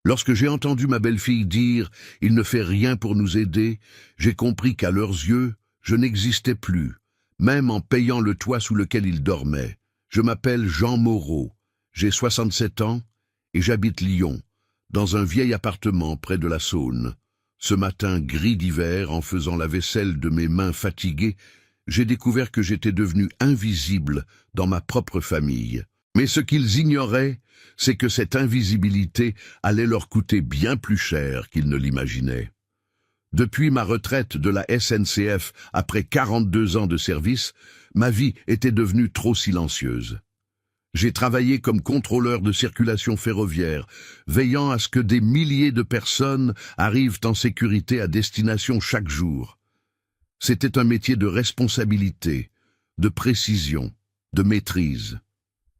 Lorsque j'ai entendu ma belle-fille dire « Il ne fait rien pour nous aider », j'ai compris qu'à leurs yeux, je n'existais plus, même en payant le toit sous lequel ils dormaient. Je m'appelle Jean Moreau, j'ai 67 ans et j'habite Lyon, dans un vieil appartement près de la Saône. Ce matin gris d'hiver, en faisant la vaisselle de mes mains fatiguées, j'ai découvert que j'étais devenu invisible dans ma propre famille. Mais ce qu'ils ignoraient, c'est que cette invisibilité allait leur coûter bien plus cher qu'ils ne l'imaginaient. Depuis ma retraite de la SNCF, après 42 ans de service, ma vie était devenue trop silencieuse. J'ai travaillé comme contrôleur de circulation ferroviaire, veillant à ce que des milliers de personnes arrivent en sécurité à destination chaque jour. C'était un métier de responsabilité, de précision, de maîtrise.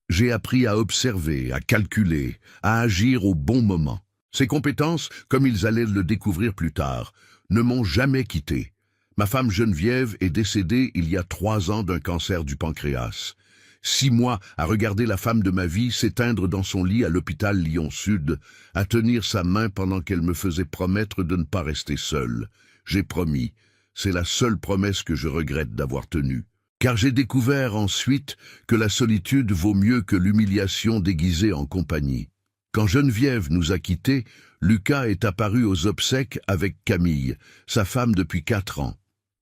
J'ai appris à observer, à calculer, à agir au bon moment. Ces compétences, comme ils allaient le découvrir plus tard, ne m'ont jamais quitté. Ma femme Geneviève est décédée il y a 3 ans d'un cancer du pancréas. 6 mois à regarder la femme de ma vie s'éteindre dans son lit à l'hôpital Lyon-Sud, à tenir sa main pendant qu'elle me faisait promettre de ne pas rester seule. J'ai promis. C'est la seule promesse que je regrette d'avoir tenue. Car j'ai découvert ensuite que la solitude vaut mieux que l'humiliation déguisée en compagnie. Quand Geneviève nous a quittés, Lucas est apparu aux obsèques avec Camille, sa femme depuis 4 ans.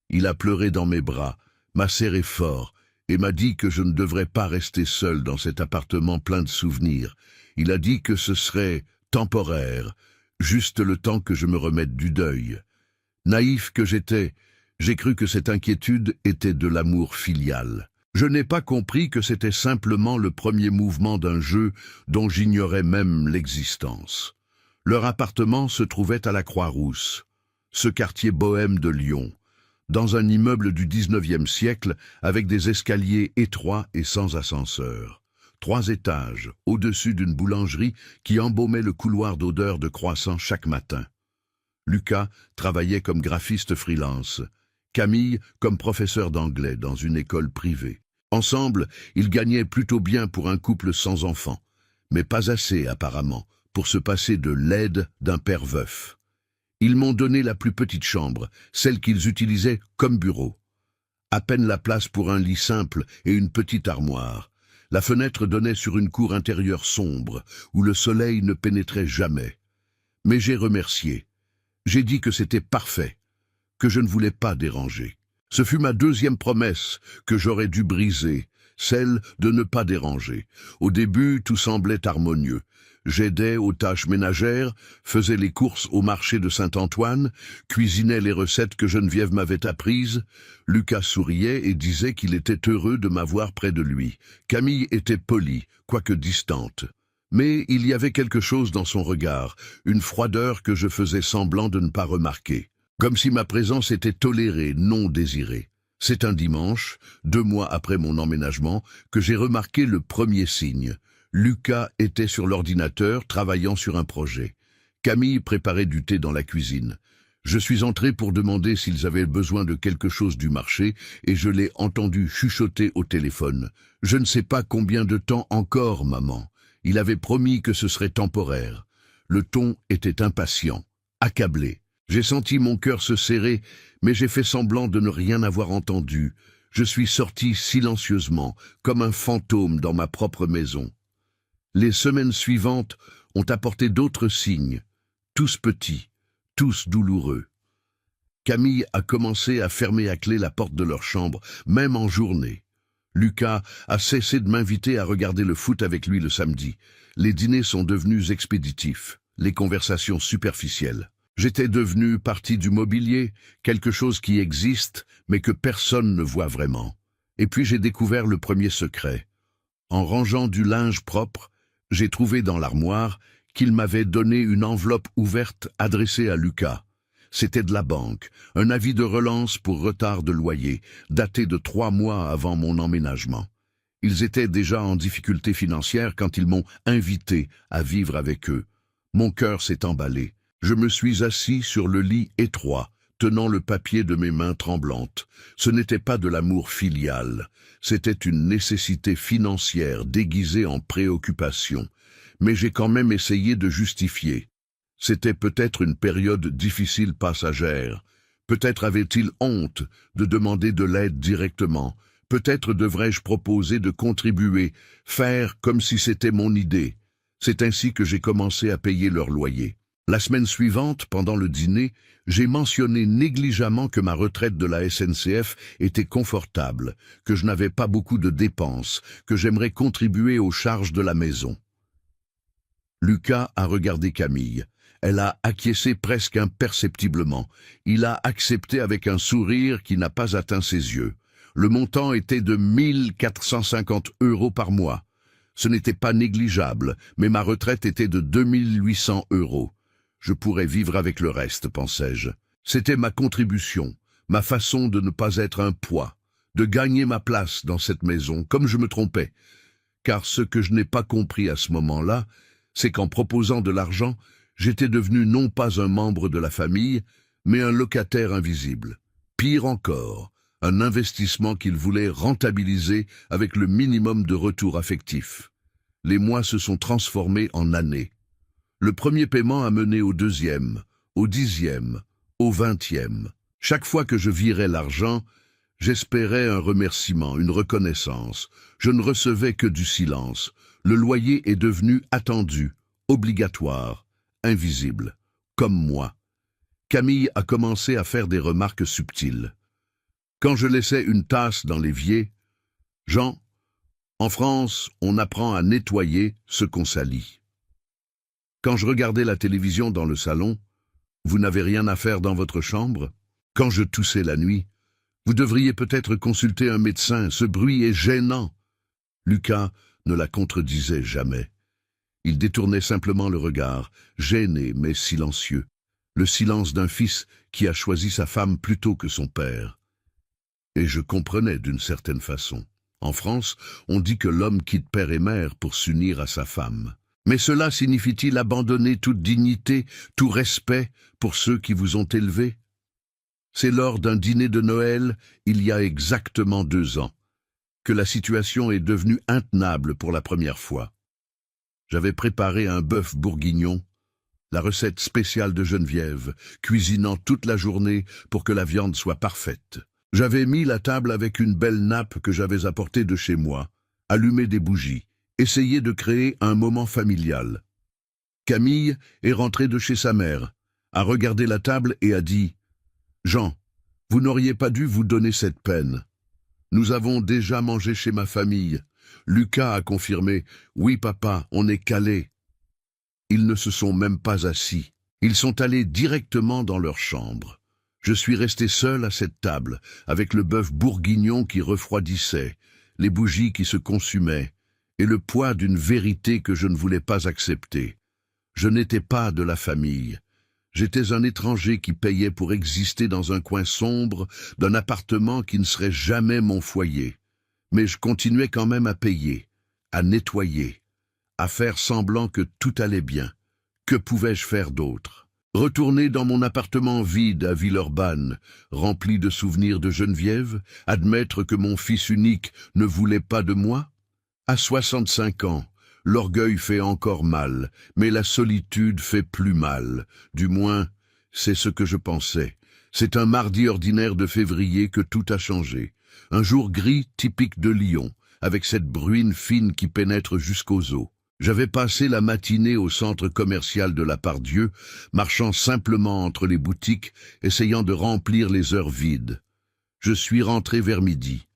Il a pleuré dans mes bras, m'a serré fort et m'a dit que je ne devrais pas rester seul dans cet appartement plein de souvenirs. Il a dit que ce serait temporaire, juste le temps que je me remette du deuil. Naïf que j'étais, j'ai cru que cette inquiétude était de l'amour filial. Je n'ai pas compris que c'était simplement le premier mouvement d'un jeu dont j'ignorais même l'existence. Leur appartement se trouvait à la Croix-Rousse, ce quartier bohème de Lyon, dans un immeuble du 19e siècle avec des escaliers étroits et sans ascenseur. 3 étages, au-dessus d'une boulangerie qui embaumait le couloir d'odeur de croissant chaque matin. Lucas travaillait comme graphiste freelance, Camille comme professeur d'anglais dans une école privée. Ensemble, ils gagnaient plutôt bien pour un couple sans enfants, mais pas assez apparemment pour se passer de l'aide d'un père veuf. Ils m'ont donné la plus petite chambre, celle qu'ils utilisaient comme bureau. À peine la place pour un lit simple et une petite armoire. La fenêtre donnait sur une cour intérieure sombre, où le soleil ne pénétrait jamais. Mais j'ai remercié. J'ai dit que c'était parfait, que je ne voulais pas déranger. Ce fut ma 2e promesse que j'aurais dû briser, celle de ne pas déranger. Au début, tout semblait harmonieux. J'aidais aux tâches ménagères, faisais les courses au marché de Saint-Antoine, cuisinais les recettes que Geneviève m'avait apprises. Lucas souriait et disait qu'il était heureux de m'avoir près de lui. Camille était polie, quoique distante. Mais il y avait quelque chose dans son regard, une froideur que je faisais semblant de ne pas remarquer. Comme si ma présence était tolérée, non désirée. C'est un dimanche, 2 mois après mon emménagement, que j'ai remarqué le premier signe. Lucas était sur l'ordinateur, travaillant sur un projet. Camille préparait du thé dans la cuisine. Je suis entré pour demander s'ils avaient besoin de quelque chose du marché, et je l'ai entendu chuchoter au téléphone. « Je ne sais pas combien de temps encore, maman. Il avait promis que ce serait temporaire. » Le ton était impatient, accablé. J'ai senti mon cœur se serrer, mais j'ai fait semblant de ne rien avoir entendu. Je suis sorti silencieusement, comme un fantôme dans ma propre maison. Les semaines suivantes ont apporté d'autres signes, tous petits, tous douloureux. Camille a commencé à fermer à clé la porte de leur chambre, même en journée. Lucas a cessé de m'inviter à regarder le foot avec lui le samedi. Les dîners sont devenus expéditifs, les conversations superficielles. J'étais devenu partie du mobilier, quelque chose qui existe, mais que personne ne voit vraiment. Et puis j'ai découvert le premier secret. En rangeant du linge propre, j'ai trouvé dans l'armoire qu'il m'avait donné une enveloppe ouverte adressée à Lucas. C'était de la banque, un avis de relance pour retard de loyer, daté de 3 mois avant mon emménagement. Ils étaient déjà en difficulté financière quand ils m'ont invité à vivre avec eux. Mon cœur s'est emballé. Je me suis assis sur le lit étroit, tenant le papier de mes mains tremblantes. Ce n'était pas de l'amour filial, c'était une nécessité financière déguisée en préoccupation. Mais j'ai quand même essayé de justifier. C'était peut-être une période difficile passagère. Peut-être avait-il honte de demander de l'aide directement. Peut-être devrais-je proposer de contribuer, faire comme si c'était mon idée. C'est ainsi que j'ai commencé à payer leur loyer. La semaine suivante, pendant le dîner, j'ai mentionné négligemment que ma retraite de la SNCF était confortable, que je n'avais pas beaucoup de dépenses, que j'aimerais contribuer aux charges de la maison. Lucas a regardé Camille. Elle a acquiescé presque imperceptiblement. Il a accepté avec un sourire qui n'a pas atteint ses yeux. Le montant était de 1450 € par mois. Ce n'était pas négligeable, mais ma retraite était de 2800 €. Je pourrais vivre avec le reste, pensais-je. C'était ma contribution, ma façon de ne pas être un poids, de gagner ma place dans cette maison, comme je me trompais. Car ce que je n'ai pas compris à ce moment-là, c'est qu'en proposant de l'argent, j'étais devenu non pas un membre de la famille, mais un locataire invisible. Pire encore, un investissement qu'il voulait rentabiliser avec le minimum de retour affectif. Les mois se sont transformés en années. Le premier paiement a mené au 2e, au 10e, au 20e. Chaque fois que je virais l'argent, j'espérais un remerciement, une reconnaissance. Je ne recevais que du silence. Le loyer est devenu attendu, obligatoire, invisible, comme moi. Camille a commencé à faire des remarques subtiles. Quand je laissais une tasse dans l'évier, « Jean, en France, on apprend à nettoyer ce qu'on salit. » Quand je regardais la télévision dans le salon, « Vous n'avez rien à faire dans votre chambre ?» Quand je toussais la nuit, « Vous devriez peut-être consulter un médecin, ce bruit est gênant. » Lucas ne la contredisait jamais. Il détournait simplement le regard, gêné mais silencieux. Le silence d'un fils qui a choisi sa femme plutôt que son père. Et je comprenais d'une certaine façon. En France, on dit que l'homme quitte père et mère pour s'unir à sa femme. Mais cela signifie-t-il abandonner toute dignité, tout respect pour ceux qui vous ont élevé? C'est lors d'un dîner de Noël, il y a exactement 2 ans, que la situation est devenue intenable pour la première fois. J'avais préparé un bœuf bourguignon, la recette spéciale de Geneviève, cuisinant toute la journée pour que la viande soit parfaite. J'avais mis la table avec une belle nappe que j'avais apportée de chez moi, allumé des bougies, essayé de créer un moment familial. Camille est rentrée de chez sa mère, a regardé la table et a dit « Jean, vous n'auriez pas dû vous donner cette peine. Nous avons déjà mangé chez ma famille. » Lucas a confirmé « Oui papa, on est calés. » Ils ne se sont même pas assis. Ils sont allés directement dans leur chambre. Je suis resté seul à cette table, avec le bœuf bourguignon qui refroidissait, les bougies qui se consumaient, et le poids d'une vérité que je ne voulais pas accepter. Je n'étais pas de la famille. J'étais un étranger qui payait pour exister dans un coin sombre d'un appartement qui ne serait jamais mon foyer. Mais je continuais quand même à payer, à nettoyer, à faire semblant que tout allait bien. Que pouvais-je faire d'autre? Retourner dans mon appartement vide à Villeurbanne, rempli de souvenirs de Geneviève, admettre que mon fils unique ne voulait pas de moi? À 65 ans, l'orgueil fait encore mal, mais la solitude fait plus mal. Du moins, c'est ce que je pensais. C'est un mardi ordinaire de février que tout a changé. Un jour gris typique de Lyon, avec cette bruine fine qui pénètre jusqu'aux os. J'avais passé la matinée au centre commercial de la Part-Dieu, marchant simplement entre les boutiques, essayant de remplir les heures vides. Je suis rentré vers midi.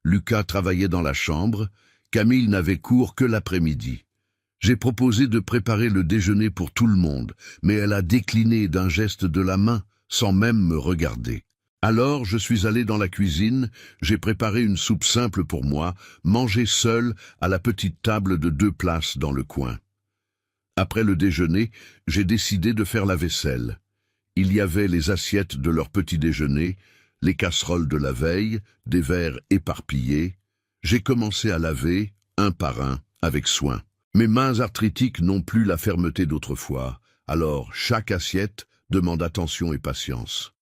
Lucas travaillait dans la chambre, Camille n'avait cours que l'après-midi. J'ai proposé de préparer le déjeuner pour tout le monde, mais elle a décliné d'un geste de la main, sans même me regarder. Alors je suis allé dans la cuisine, j'ai préparé une soupe simple pour moi, mangé seul à la petite table de 2 places dans le coin. Après le déjeuner, j'ai décidé de faire la vaisselle. Il y avait les assiettes de leur petit déjeuner, les casseroles de la veille, des verres éparpillés. J'ai commencé à laver, un par un, avec soin. Mes mains arthritiques n'ont plus la fermeté d'autrefois, alors chaque assiette demande attention et patience.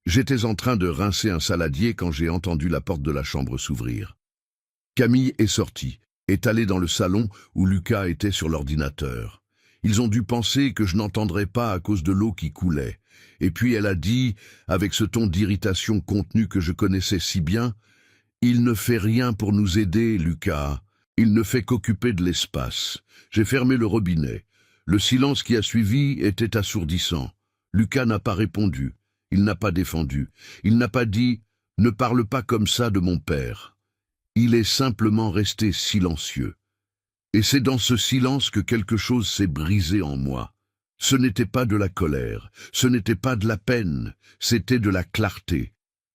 J'étais en train de rincer un saladier quand j'ai entendu la porte de la chambre s'ouvrir. Camille est sortie, est allée dans le salon où Lucas était sur l'ordinateur. Ils ont dû penser que je n'entendrais pas à cause de l'eau qui coulait. Et puis elle a dit, avec ce ton d'irritation contenue que je connaissais si bien, « Il ne fait rien pour nous aider, Lucas. Il ne fait qu'occuper de l'espace. » J'ai fermé le robinet. Le silence qui a suivi était assourdissant. Lucas n'a pas répondu. Il n'a pas défendu. Il n'a pas dit « Ne parle pas comme ça de mon père ». Il est simplement resté silencieux. Et c'est dans ce silence que quelque chose s'est brisé en moi. Ce n'était pas de la colère, ce n'était pas de la peine, c'était de la clarté.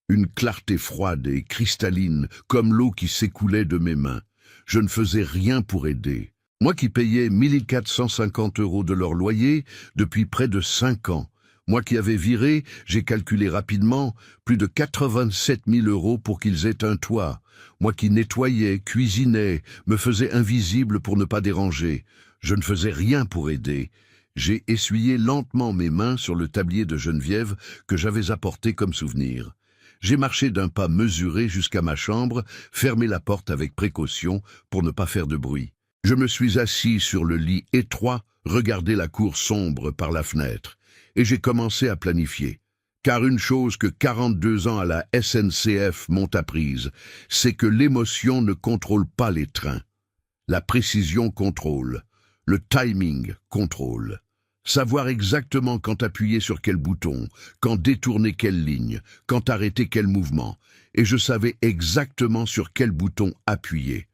Une clarté froide et cristalline, comme l'eau qui s'écoulait de mes mains. Je ne faisais rien pour aider. Moi qui payais 1450 € de leur loyer depuis près de 5 ans. Moi qui avais viré, j'ai calculé rapidement, plus de 87 000 € pour qu'ils aient un toit. Moi qui nettoyais, cuisinais, me faisais invisible pour ne pas déranger. Je ne faisais rien pour aider. J'ai essuyé lentement mes mains sur le tablier de Geneviève que j'avais apporté comme souvenir. J'ai marché d'un pas mesuré jusqu'à ma chambre, fermé la porte avec précaution pour ne pas faire de bruit. Je me suis assis sur le lit étroit, regardé la cour sombre par la fenêtre, et j'ai commencé à planifier. Car une chose que 42 ans à la SNCF m'ont apprise, c'est que l'émotion ne contrôle pas les trains. La précision contrôle, le timing contrôle. Savoir exactement quand appuyer sur quel bouton, quand détourner quelle ligne, quand arrêter quel mouvement. Et je savais exactement sur quel bouton appuyer.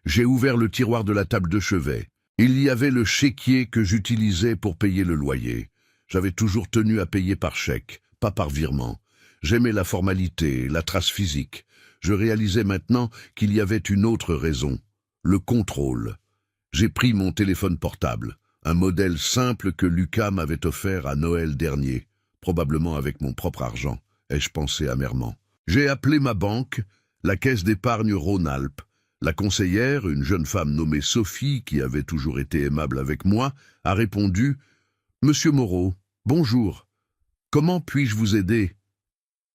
J'ai ouvert le tiroir de la table de chevet. Il y avait le chéquier que j'utilisais pour payer le loyer. J'avais toujours tenu à payer par chèque, pas par virement. J'aimais la formalité, la trace physique. Je réalisais maintenant qu'il y avait une autre raison, le contrôle. J'ai pris mon téléphone portable, un modèle simple que Lucas m'avait offert à Noël dernier, probablement avec mon propre argent, ai-je pensé amèrement. J'ai appelé ma banque, la Caisse d'épargne Rhône-Alpes. La conseillère, une jeune femme nommée Sophie, qui avait toujours été aimable avec moi, a répondu « Monsieur Moreau, bonjour. Comment puis-je vous aider ?»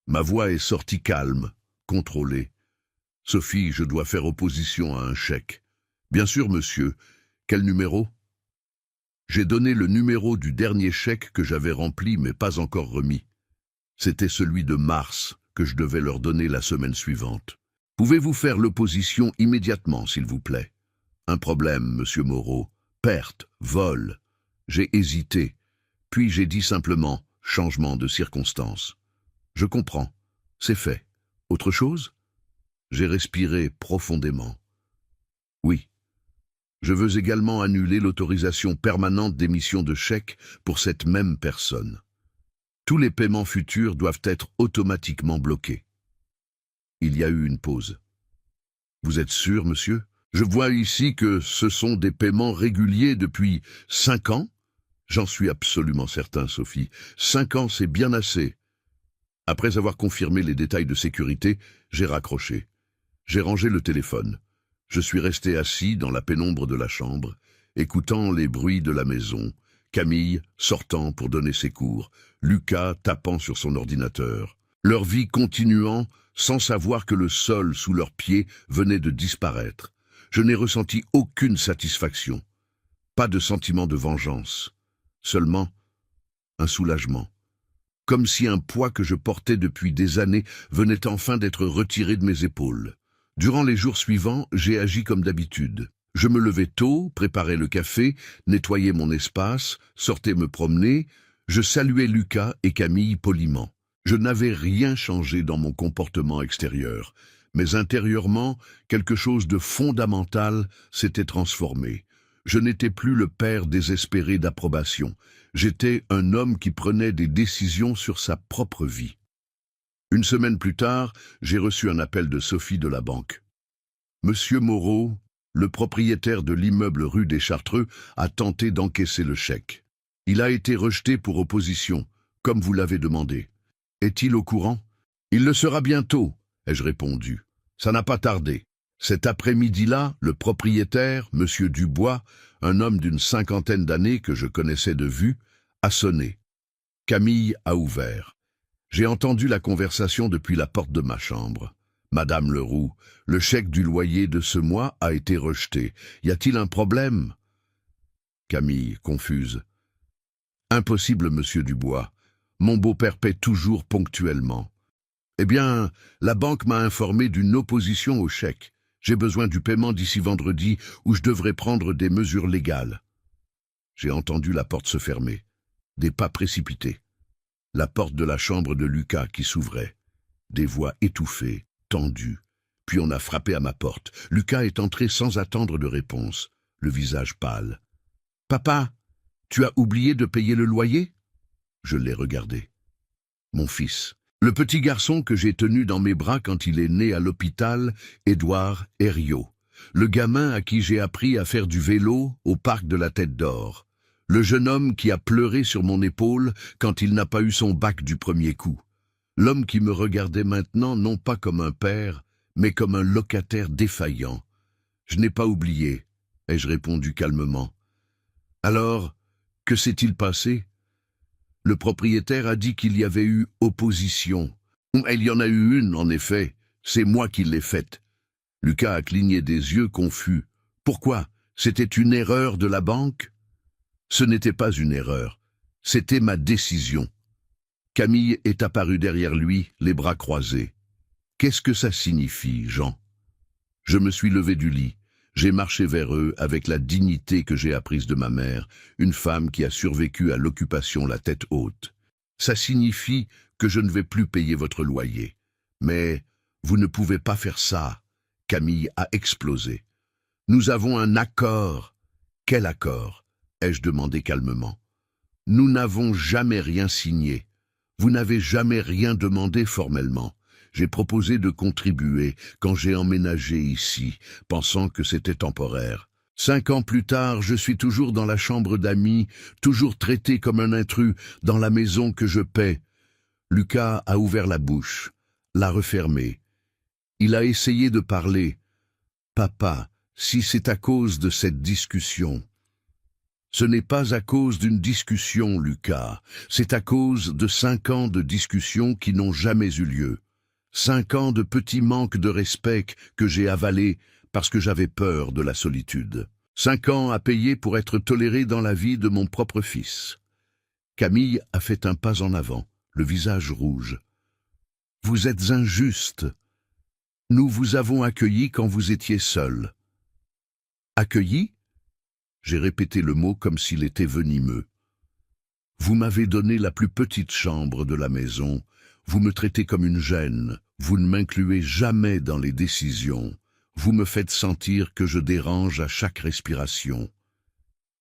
Ma voix est sortie calme, contrôlée. « Sophie, je dois faire opposition à un chèque. »« Bien sûr, monsieur. Quel numéro ?» J'ai donné le numéro du dernier chèque que j'avais rempli mais pas encore remis. C'était celui de mars que je devais leur donner la semaine suivante. « Pouvez-vous faire l'opposition immédiatement, s'il vous plaît ?»« Un problème, monsieur Moreau. Perte, vol. » J'ai hésité. Puis j'ai dit simplement « changement de circonstances ». « Je comprends. C'est fait. Autre chose ?» J'ai respiré profondément. « Oui. Je veux également annuler l'autorisation permanente d'émission de chèques pour cette même personne. Tous les paiements futurs doivent être automatiquement bloqués. » Il y a eu une pause. « Vous êtes sûr, monsieur ? Je vois ici que ce sont des paiements réguliers depuis 5 ans ? » J'en suis absolument certain, Sophie. 5 ans, c'est bien assez. Après avoir confirmé les détails de sécurité, j'ai raccroché. J'ai rangé le téléphone. Je suis resté assis dans la pénombre de la chambre, écoutant les bruits de la maison, Camille sortant pour donner ses cours, Lucas tapant sur son ordinateur, leur vie continuant sans savoir que le sol sous leurs pieds venait de disparaître. Je n'ai ressenti aucune satisfaction, pas de sentiment de vengeance, seulement un soulagement. Comme si un poids que je portais depuis des années venait enfin d'être retiré de mes épaules. Durant les jours suivants, j'ai agi comme d'habitude. Je me levais tôt, préparais le café, nettoyais mon espace, sortais me promener. Je saluais Lucas et Camille poliment. Je n'avais rien changé dans mon comportement extérieur, mais intérieurement, quelque chose de fondamental s'était transformé. Je n'étais plus le père désespéré d'approbation. J'étais un homme qui prenait des décisions sur sa propre vie. Une semaine plus tard, j'ai reçu un appel de Sophie de la banque. « Monsieur Moreau, le propriétaire de l'immeuble rue des Chartreux, a tenté d'encaisser le chèque. Il a été rejeté pour opposition, comme vous l'avez demandé. Est-il au courant ? » « Il le sera bientôt, » ai-je répondu. Ça n'a pas tardé. Cet après-midi-là, le propriétaire, Monsieur Dubois, un homme d'une 50aine d'années que je connaissais de vue, a sonné. Camille a ouvert. J'ai entendu la conversation depuis la porte de ma chambre. « Madame Leroux, le chèque du loyer de ce mois a été rejeté. Y a-t-il un problème ?» Camille, confuse. Impossible, monsieur Dubois. Mon beau-père paie toujours ponctuellement. Eh bien, la banque m'a informé d'une opposition au chèque. J'ai besoin du paiement d'ici vendredi où je devrais prendre des mesures légales. J'ai entendu la porte se fermer. Des pas précipités. La porte de la chambre de Lucas qui s'ouvrait. Des voix étouffées, tendues. Puis on a frappé à ma porte. Lucas est entré sans attendre de réponse, le visage pâle. « Papa, tu as oublié de payer le loyer ?» Je l'ai regardé. Mon fils, le petit garçon que j'ai tenu dans mes bras quand il est né à l'hôpital, Édouard Herriot. Le gamin à qui j'ai appris à faire du vélo au parc de la Tête d'Or. Le jeune homme qui a pleuré sur mon épaule quand il n'a pas eu son bac du premier coup. L'homme qui me regardait maintenant non pas comme un père, mais comme un locataire défaillant. Je n'ai pas oublié, ai-je répondu calmement. Alors, que s'est-il passé? Le propriétaire a dit qu'il y avait eu opposition. Il y en a eu une, en effet. C'est moi qui l'ai faite. Lucas a cligné des yeux confus. Pourquoi? C'était une erreur de la banque? Ce n'était pas une erreur. C'était ma décision. Camille est apparue derrière lui, les bras croisés. Qu'est-ce que ça signifie, Jean? Je me suis levé du lit. J'ai marché vers eux avec la dignité que j'ai apprise de ma mère, une femme qui a survécu à l'occupation la tête haute. Ça signifie que je ne vais plus payer votre loyer. Mais vous ne pouvez pas faire ça. Camille a explosé. Nous avons un accord. Quel accord? Ai-je demandé calmement. Nous n'avons jamais rien signé. Vous n'avez jamais rien demandé formellement. J'ai proposé de contribuer quand j'ai emménagé ici, pensant que c'était temporaire. 5 ans plus tard, je suis toujours dans la chambre d'amis, toujours traité comme un intrus dans la maison que je paie. Lucas a ouvert la bouche, l'a refermée. Il a essayé de parler. « Papa, si c'est à cause de cette discussion… » Ce n'est pas à cause d'une discussion, Lucas. C'est à cause de 5 ans de discussions qui n'ont jamais eu lieu. 5 ans de petits manques de respect que j'ai avalés parce que j'avais peur de la solitude. 5 ans à payer pour être toléré dans la vie de mon propre fils. Camille a fait un pas en avant, le visage rouge. « Vous êtes injuste. Nous vous avons accueilli quand vous étiez seul. » Accueilli? J'ai répété le mot comme s'il était venimeux. Vous m'avez donné la plus petite chambre de la maison. Vous me traitez comme une gêne. Vous ne m'incluez jamais dans les décisions. Vous me faites sentir que je dérange à chaque respiration.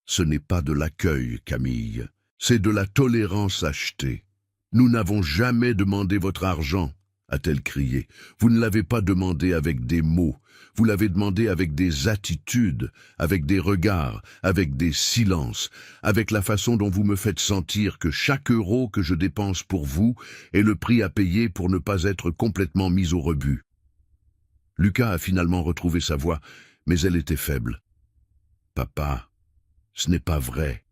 Ce n'est pas de l'accueil, Camille. C'est de la tolérance achetée. Nous n'avons jamais demandé votre argent, a-t-elle crié. Vous ne l'avez pas demandé avec des mots. Vous l'avez demandé avec des attitudes, avec des regards, avec des silences, avec la façon dont vous me faites sentir que chaque euro que je dépense pour vous est le prix à payer pour ne pas être complètement mis au rebut. Lucas a finalement retrouvé sa voix, mais elle était faible. « Papa, ce n'est pas vrai. »«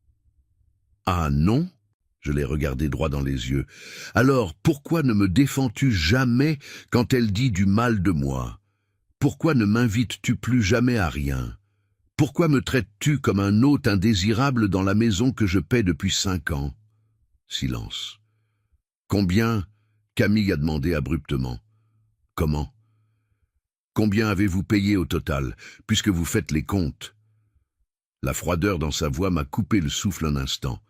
Ah non ?» Je l'ai regardé droit dans les yeux. « Alors, pourquoi ne me défends-tu jamais quand elle dit du mal de moi ? Pourquoi ne m'invites-tu plus jamais à rien? Pourquoi me traites-tu comme un hôte indésirable dans la maison que je paie depuis 5 ans ?» Silence. « Combien ?» Camille a demandé abruptement. « Comment ? Combien avez-vous payé au total, puisque vous faites les comptes ?» La froideur dans sa voix m'a coupé le souffle un instant.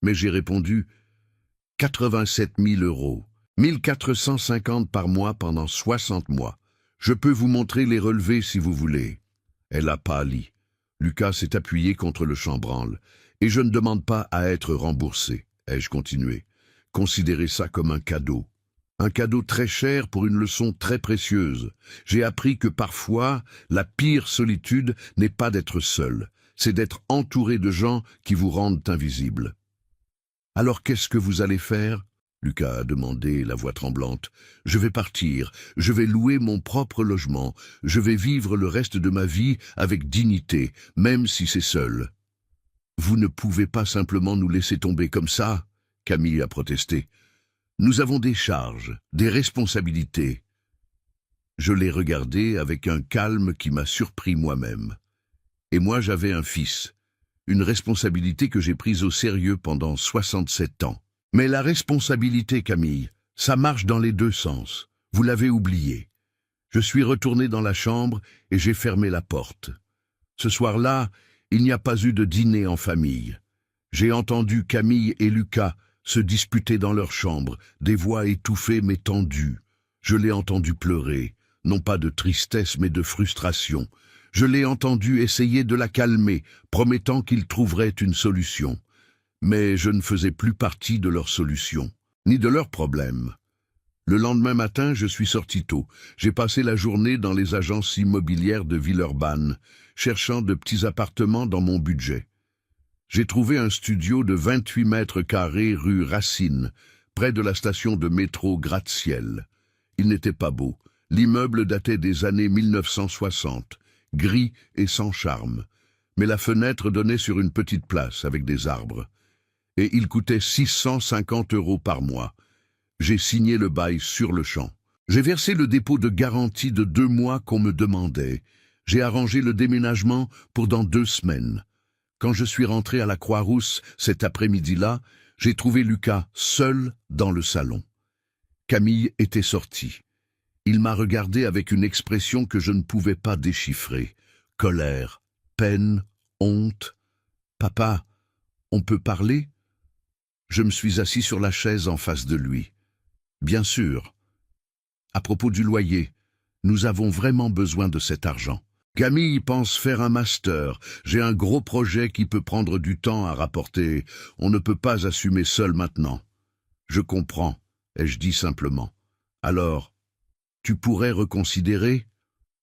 Mais j'ai répondu « 87 000 €, 1 450 par mois pendant 60 mois. Je peux vous montrer les relevés si vous voulez. » Elle a pâli. Lucas s'est appuyé contre le chambranle. « Et je ne demande pas à être remboursé, » ai-je continué. « Considérez ça comme un cadeau. Un cadeau très cher pour une leçon très précieuse. J'ai appris que parfois, la pire solitude n'est pas d'être seul, c'est d'être entouré de gens qui vous rendent invisible. » « Alors qu'est-ce que vous allez faire ?» Lucas a demandé, la voix tremblante. « Je vais partir, je vais louer mon propre logement, je vais vivre le reste de ma vie avec dignité, même si c'est seul. »« Vous ne pouvez pas simplement nous laisser tomber comme ça ?» Camille a protesté. « Nous avons des charges, des responsabilités. » Je l'ai regardé avec un calme qui m'a surpris moi-même. Et moi j'avais un fils. une responsabilité que j'ai prise au sérieux pendant 67 ans. Mais la responsabilité, Camille, ça marche dans les deux sens. Vous l'avez oublié. Je suis retourné dans la chambre et j'ai fermé la porte. Ce soir-là, il n'y a pas eu de dîner en famille. J'ai entendu Camille et Lucas se disputer dans leur chambre, des voix étouffées mais tendues. Je l'ai entendu pleurer, non pas de tristesse mais de frustration. Je l'ai entendu essayer de la calmer, promettant qu'il trouverait une solution. Mais je ne faisais plus partie de leur solution, ni de leurs problèmes. Le lendemain matin, je suis sorti tôt. J'ai passé la journée dans les agences immobilières de Villeurbanne, cherchant de petits appartements dans mon budget. J'ai trouvé un studio de 28 mètres carrés rue Racine, près de la station de métro Gratte-Ciel. Il n'était pas beau. L'immeuble datait des années 1960, gris et sans charme. Mais la fenêtre donnait sur une petite place avec des arbres. Et il coûtait 650 € par mois. J'ai signé le bail sur le champ. J'ai versé le dépôt de garantie de 2 mois qu'on me demandait. J'ai arrangé le déménagement pour dans 2 semaines. Quand je suis rentré à la Croix-Rousse cet après-midi-là, j'ai trouvé Lucas seul dans le salon. Camille était sortie. Il m'a regardé avec une expression que je ne pouvais pas déchiffrer. Colère, peine, honte. « Papa, on peut parler ?» Je me suis assis sur la chaise en face de lui. « Bien sûr. À propos du loyer, nous avons vraiment besoin de cet argent. Camille pense faire un master. J'ai un gros projet qui peut prendre du temps à rapporter. On ne peut pas assumer seul maintenant. » Je comprends, ai-je dit simplement. Alors, tu pourrais reconsidérer,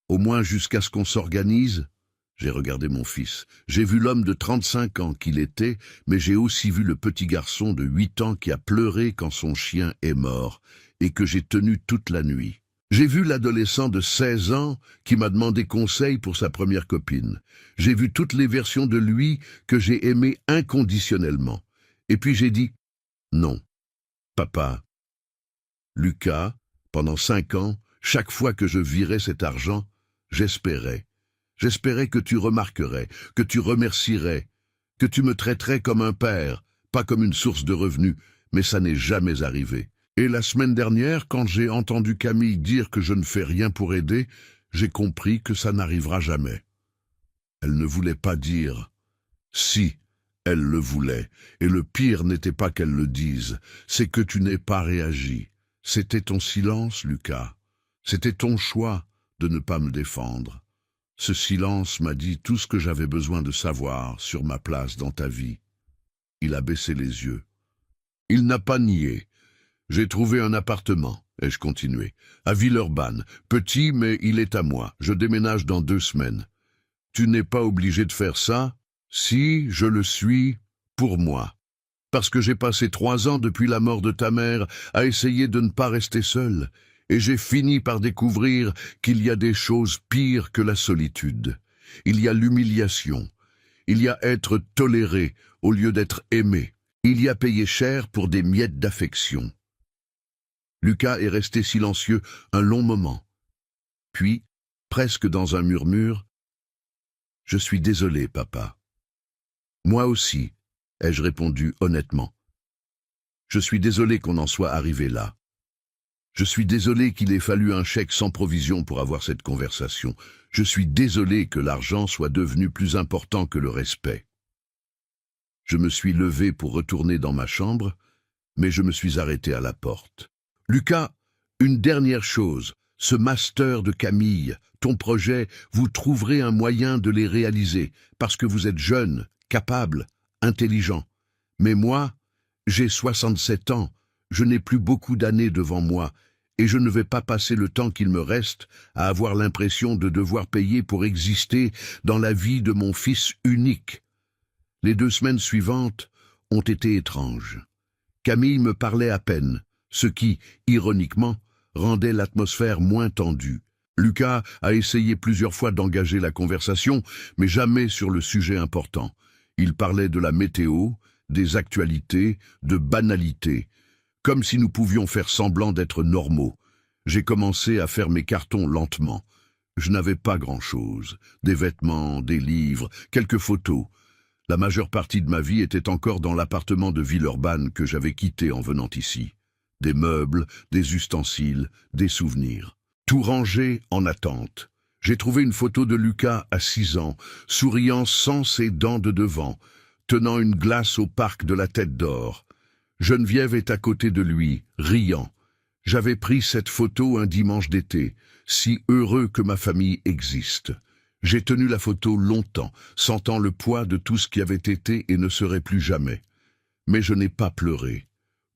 au moins jusqu'à ce qu'on s'organise? J'ai regardé mon fils. J'ai vu l'homme de 35 ans qu'il était, mais j'ai aussi vu le petit garçon de 8 ans qui a pleuré quand son chien est mort et que j'ai tenu toute la nuit. J'ai vu l'adolescent de 16 ans qui m'a demandé conseil pour sa première copine. J'ai vu toutes les versions de lui que j'ai aimées inconditionnellement. Et puis j'ai dit « Non, papa. » Lucas, pendant 5 ans, chaque fois que je virais cet argent, j'espérais. J'espérais que tu remarquerais, que tu remercierais, que tu me traiterais comme un père, pas comme une source de revenus, mais ça n'est jamais arrivé. Et la semaine dernière, quand j'ai entendu Camille dire que je ne fais rien pour aider, j'ai compris que ça n'arrivera jamais. Elle ne voulait pas dire « si ». Elle le voulait, et le pire n'était pas qu'elle le dise, c'est que tu n'aies pas réagi. C'était ton silence, Lucas. C'était ton choix de ne pas me défendre. Ce silence m'a dit tout ce que j'avais besoin de savoir sur ma place dans ta vie. Il a baissé les yeux. Il n'a pas nié. J'ai trouvé un appartement, ai-je continué, à Villeurbanne. Petit, mais il est à moi. Je déménage dans 2 semaines. Tu n'es pas obligé de faire ça? Si, je le suis, pour moi. Parce que j'ai passé 3 ans depuis la mort de ta mère à essayer de ne pas rester seul, et j'ai fini par découvrir qu'il y a des choses pires que la solitude. Il y a l'humiliation. Il y a être toléré au lieu d'être aimé. Il y a payé cher pour des miettes d'affection. Lucas est resté silencieux un long moment. Puis, presque dans un murmure, « Je suis désolé, papa. » Moi aussi, ai-je répondu honnêtement. Je suis désolé qu'on en soit arrivé là. Je suis désolé qu'il ait fallu un chèque sans provision pour avoir cette conversation. Je suis désolé que l'argent soit devenu plus important que le respect. Je me suis levé pour retourner dans ma chambre, mais je me suis arrêté à la porte. Lucas, une dernière chose, ce master de Camille, ton projet, vous trouverez un moyen de les réaliser, parce que vous êtes jeune, capable, intelligent. Mais moi, j'ai 67 ans, je n'ai plus beaucoup d'années devant moi, et je ne vais pas passer le temps qu'il me reste à avoir l'impression de devoir payer pour exister dans la vie de mon fils unique. Les 2 semaines suivantes ont été étranges. Camille me parlait à peine, ce qui, ironiquement, rendait l'atmosphère moins tendue. Lucas a essayé plusieurs fois d'engager la conversation, mais jamais sur le sujet important. Il parlait de la météo, des actualités, de banalités, comme si nous pouvions faire semblant d'être normaux. J'ai commencé à faire mes cartons lentement. Je n'avais pas grand-chose, des vêtements, des livres, quelques photos. La majeure partie de ma vie était encore dans l'appartement de Villeurbanne que j'avais quitté en venant ici. Des meubles, des ustensiles, des souvenirs. Tout rangé en attente. J'ai trouvé une photo de Lucas à 6 ans, souriant sans ses dents de devant, tenant une glace au parc de la Tête d'Or. Geneviève est à côté de lui, riant. J'avais pris cette photo un dimanche d'été, si heureux que ma famille existe. J'ai tenu la photo longtemps, sentant le poids de tout ce qui avait été et ne serait plus jamais. Mais je n'ai pas pleuré.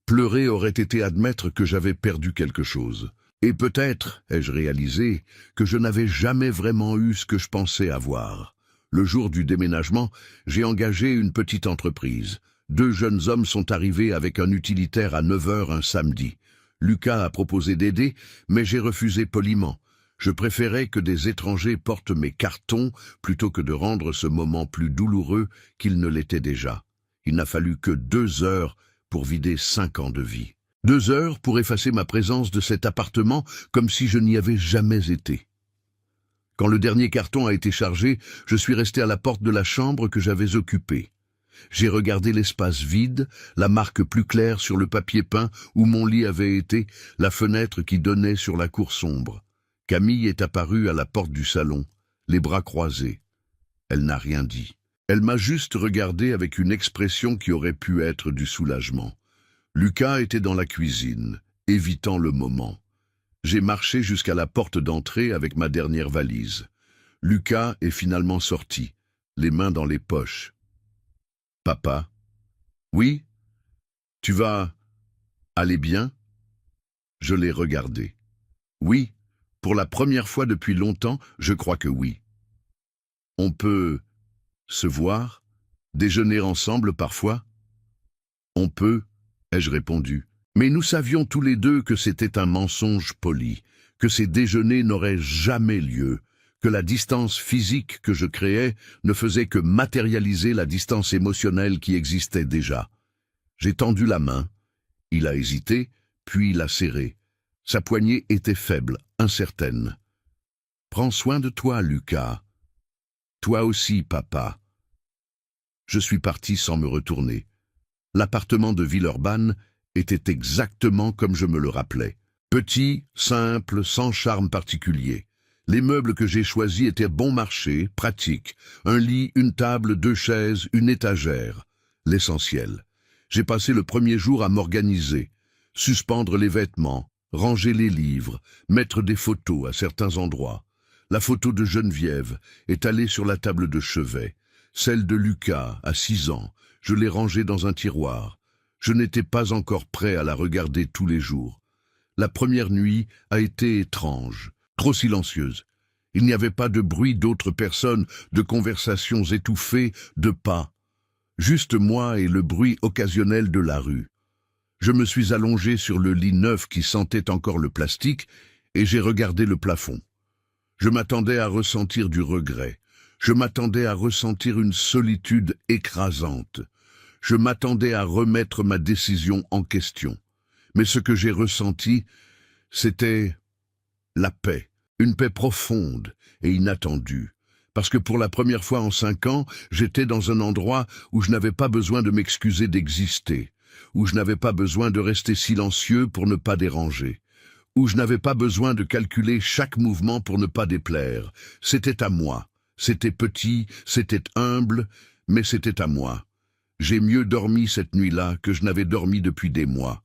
Pleurer aurait été admettre que j'avais perdu quelque chose. Et peut-être, ai-je réalisé, que je n'avais jamais vraiment eu ce que je pensais avoir. Le jour du déménagement, j'ai engagé une petite entreprise. 2 jeunes hommes sont arrivés avec un utilitaire à 9 heures un samedi. Lucas a proposé d'aider, mais j'ai refusé poliment. Je préférais que des étrangers portent mes cartons plutôt que de rendre ce moment plus douloureux qu'il ne l'était déjà. Il n'a fallu que 2 heures pour vider 5 ans de vie. 2 heures pour effacer ma présence de cet appartement comme si je n'y avais jamais été. Quand le dernier carton a été chargé, je suis resté à la porte de la chambre que j'avais occupée. J'ai regardé l'espace vide, la marque plus claire sur le papier peint où mon lit avait été, la fenêtre qui donnait sur la cour sombre. Camille est apparue à la porte du salon, les bras croisés. Elle n'a rien dit. Elle m'a juste regardé avec une expression qui aurait pu être du soulagement. Lucas était dans la cuisine, évitant le moment. J'ai marché jusqu'à la porte d'entrée avec ma dernière valise. Lucas est finalement sorti, les mains dans les poches. « Papa ? Oui ? Tu vas aller bien ?» Je l'ai regardé. Oui, pour la première fois depuis longtemps, je crois que oui. On peut se voir, déjeuner ensemble parfois ? On peut, ai-je répondu. Mais nous savions tous les deux que c'était un mensonge poli, que ces déjeuners n'auraient jamais lieu, que la distance physique que je créais ne faisait que matérialiser la distance émotionnelle qui existait déjà. J'ai tendu la main. Il a hésité, puis l'a serrée. Sa poignée était faible, incertaine. « Prends soin de toi, Lucas. Toi aussi, papa. » Je suis parti sans me retourner. L'appartement de Villeurbanne était exactement comme je me le rappelais. Petit, simple, sans charme particulier. Les meubles que j'ai choisis étaient bon marché, pratiques. Un lit, une table, 2 chaises, une étagère. L'essentiel. J'ai passé le premier jour à m'organiser, suspendre les vêtements, ranger les livres, mettre des photos à certains endroits. La photo de Geneviève, étalée sur la table de chevet. Celle de Lucas, à 6 ans, je l'ai rangée dans un tiroir. Je n'étais pas encore prêt à la regarder tous les jours. La première nuit a été étrange, trop silencieuse. Il n'y avait pas de bruit d'autres personnes, de conversations étouffées, de pas. Juste moi et le bruit occasionnel de la rue. Je me suis allongé sur le lit neuf qui sentait encore le plastique et j'ai regardé le plafond. Je m'attendais à ressentir du regret. Je m'attendais à ressentir une solitude écrasante. Je m'attendais à remettre ma décision en question. Mais ce que j'ai ressenti, c'était la paix. Une paix profonde et inattendue. Parce que pour la première fois en 5 ans, j'étais dans un endroit où je n'avais pas besoin de m'excuser d'exister, où je n'avais pas besoin de rester silencieux pour ne pas déranger, où je n'avais pas besoin de calculer chaque mouvement pour ne pas déplaire. C'était à moi. C'était petit, c'était humble, mais c'était à moi. J'ai mieux dormi cette nuit-là que je n'avais dormi depuis des mois.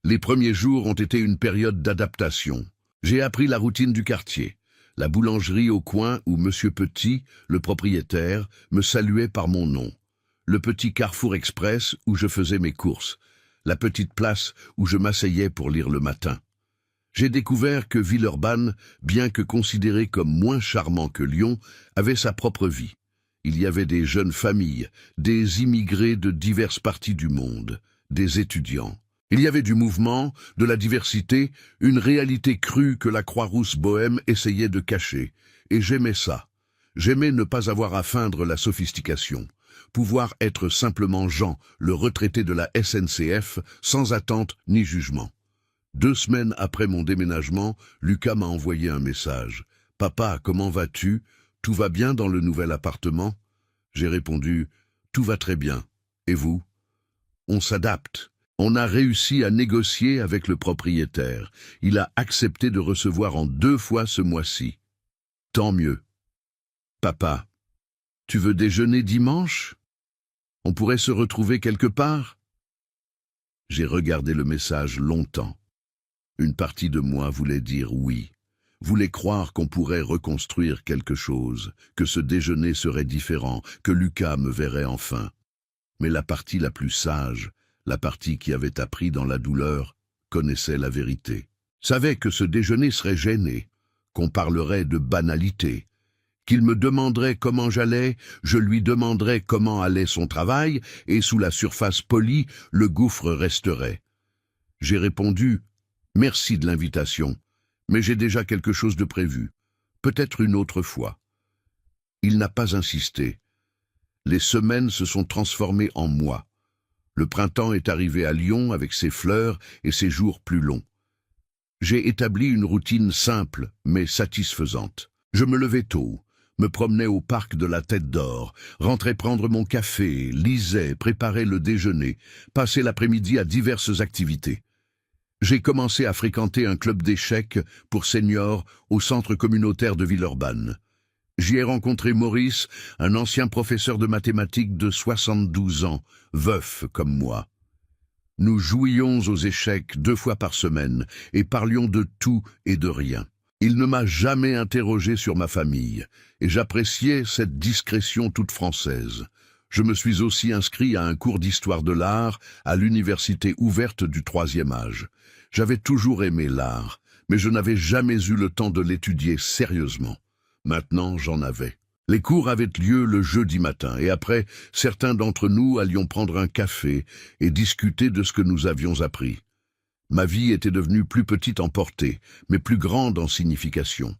Les premiers jours ont été une période d'adaptation. J'ai appris la routine du quartier. La boulangerie au coin où Monsieur Petit, le propriétaire, me saluait par mon nom. Le petit Carrefour Express où je faisais mes courses. La petite place où je m'asseyais pour lire le matin. J'ai découvert que Villeurbanne, bien que considéré comme moins charmant que Lyon, avait sa propre vie. Il y avait des jeunes familles, des immigrés de diverses parties du monde, des étudiants. Il y avait du mouvement, de la diversité, une réalité crue que la Croix-Rousse bohème essayait de cacher. Et j'aimais ça. J'aimais ne pas avoir à feindre la sophistication. Pouvoir être simplement Jean, le retraité de la SNCF, sans attente ni jugement. 2 semaines après mon déménagement, Lucas m'a envoyé un message. « Papa, comment vas-tu ? Tout va bien dans le nouvel appartement ?» J'ai répondu Tout va très bien. Et vous? On s'adapte. On a réussi à négocier avec le propriétaire. Il a accepté de recevoir en 2 fois ce mois-ci. Tant mieux. Papa, tu veux déjeuner dimanche? On pourrait se retrouver quelque part? J'ai regardé le message longtemps. Une partie de moi voulait dire oui, voulait croire qu'on pourrait reconstruire quelque chose, que ce déjeuner serait différent, que Lucas me verrait enfin. Mais la partie la plus sage, la partie qui avait appris dans la douleur, connaissait la vérité. Savait que ce déjeuner serait gêné, qu'on parlerait de banalité, qu'il me demanderait comment j'allais, je lui demanderais comment allait son travail, et sous la surface polie, le gouffre resterait. J'ai répondu « Merci de l'invitation, mais j'ai déjà quelque chose de prévu, peut-être une autre fois. » Il n'a pas insisté. Les semaines se sont transformées en mois. Le printemps est arrivé à Lyon avec ses fleurs et ses jours plus longs. J'ai établi une routine simple, mais satisfaisante. Je me levais tôt, me promenais au parc de la Tête d'Or, rentrais prendre mon café, lisais, préparais le déjeuner, passais l'après-midi à diverses activités. J'ai commencé à fréquenter un club d'échecs pour seniors au centre communautaire de Villeurbanne. J'y ai rencontré Maurice, un ancien professeur de mathématiques de 72 ans, veuf comme moi. Nous jouions aux échecs 2 fois par semaine et parlions de tout et de rien. Il ne m'a jamais interrogé sur ma famille, et j'appréciais cette discrétion toute française. Je me suis aussi inscrit à un cours d'histoire de l'art à l'université ouverte du 3e âge. J'avais toujours aimé l'art, mais je n'avais jamais eu le temps de l'étudier sérieusement. Maintenant, j'en avais. Les cours avaient lieu le jeudi matin, et après, certains d'entre nous allions prendre un café et discuter de ce que nous avions appris. Ma vie était devenue plus petite en portée, mais plus grande en signification.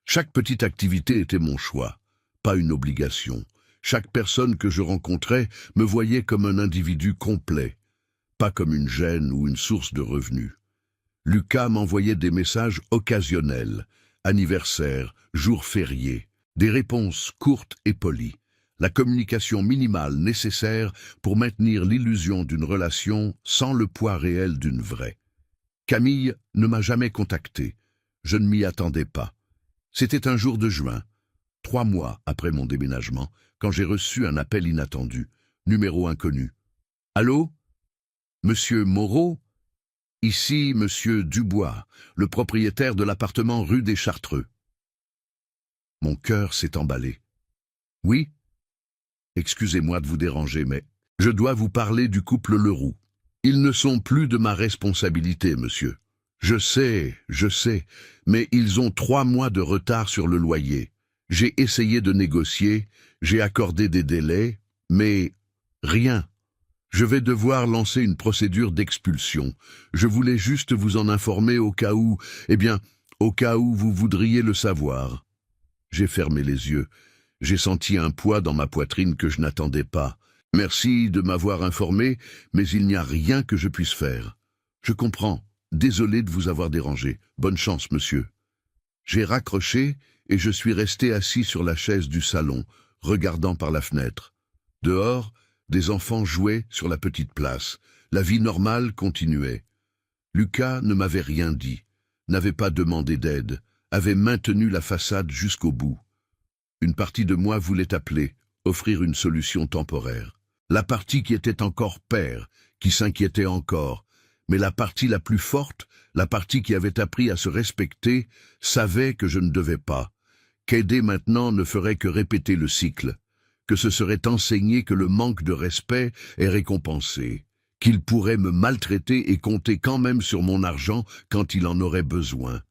Chaque petite activité était mon choix, pas une obligation. Chaque personne que je rencontrais me voyait comme un individu complet, pas comme une gêne ou une source de revenus. Lucas m'envoyait des messages occasionnels, anniversaires, jours fériés, des réponses courtes et polies, la communication minimale nécessaire pour maintenir l'illusion d'une relation sans le poids réel d'une vraie. Camille ne m'a jamais contacté. Je ne m'y attendais pas. C'était un jour de juin, 3 mois après mon déménagement, quand j'ai reçu un appel inattendu, numéro inconnu. « Allô? Monsieur Moreau? Ici, monsieur Dubois, le propriétaire de l'appartement rue des Chartreux. » Mon cœur s'est emballé. « Oui? Excusez-moi de vous déranger, mais je dois vous parler du couple Leroux. Ils ne sont plus de ma responsabilité, monsieur. Je sais, mais ils ont 3 mois de retard sur le loyer. J'ai essayé de négocier, j'ai accordé des délais, mais rien. Je vais devoir lancer une procédure d'expulsion. Je voulais juste vous en informer au cas où, au cas où vous voudriez le savoir. » J'ai fermé les yeux. J'ai senti un poids dans ma poitrine que je n'attendais pas. « Merci de m'avoir informé, mais il n'y a rien que je puisse faire. »« Je comprends. Désolé de vous avoir dérangé. Bonne chance, monsieur. » J'ai raccroché et je suis resté assis sur la chaise du salon, regardant par la fenêtre. Dehors, des enfants jouaient sur la petite place. La vie normale continuait. Lucas ne m'avait rien dit, n'avait pas demandé d'aide, avait maintenu la façade jusqu'au bout. Une partie de moi voulait appeler, offrir une solution temporaire. La partie qui était encore père, qui s'inquiétait encore, mais la partie la plus forte, la partie qui avait appris à se respecter, savait que je ne devais pas, qu'aider maintenant ne ferait que répéter le cycle, que ce serait enseigné que le manque de respect est récompensé, qu'il pourrait me maltraiter et compter quand même sur mon argent quand il en aurait besoin.